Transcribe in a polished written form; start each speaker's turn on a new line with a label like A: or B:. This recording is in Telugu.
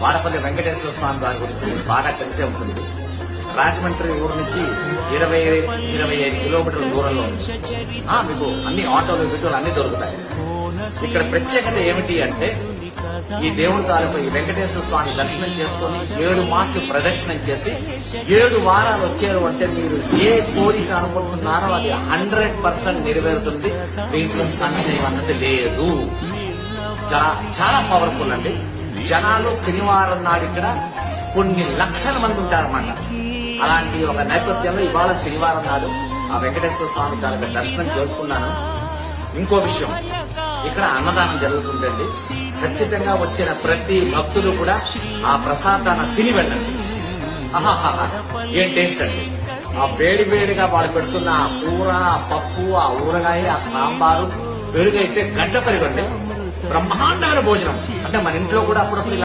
A: వాడపల్లి వెంకటేశ్వర స్వామి వారి గురించి మీకు బాగా తెలిసే ఉంటుంది. రాజమండ్రి ఊరు నుంచి 20-25 కిలోమీటర్ల దూరంలో ఉంది. మీకు అన్ని ఆటోలు వీటోలు అన్ని దొరుకుతాయి. ఇక్కడ ప్రత్యేకత ఏమిటి అంటే ఈ దేవుడి తాలూకు ఈ వెంకటేశ్వర స్వామి దర్శనం చేసుకుని 7 మాటలు ప్రదక్షిణం చేసి 7 వారాలు వచ్చారు అంటే మీరు ఏ కోరిక అనుకుంటున్నారో అది 100% నెరవేరుతుంది. దీంట్లో సంశయం అన్నది లేదు. చాలా పవర్ఫుల్ అండి. జనాలు శనివారం నాడు ఇక్కడ కొన్ని లక్షల మంది ఉంటారన్నమాట. అలాంటి ఒక నేపథ్యంలో ఇవాళ శనివారం నాడు ఆ వెంకటేశ్వర స్వామి తాలూకు దర్శనం చేసుకున్నాను. ఇంకో విషయం, ఇక్కడ అన్నదానం జరుగుతుందండి. ఖచ్చితంగా వచ్చిన ప్రతి భక్తులు కూడా ఆ ప్రసాదాన్ని తిని వెళ్ళండి. ఆహాహా, ఏం టేస్ట్ అండి! ఆ వేడి వేడిగా వాళ్ళు పెడుతున్న ఆ కూర, ఆ పప్పు, ఆ ఊరగాయ, ఆ సాంబారు, పెరుగైతే గడ్డ పెరుగండి. బ్రహ్మాండమైన భోజనం. అంటే మన ఇంట్లో కూడా అప్పుడప్పుడు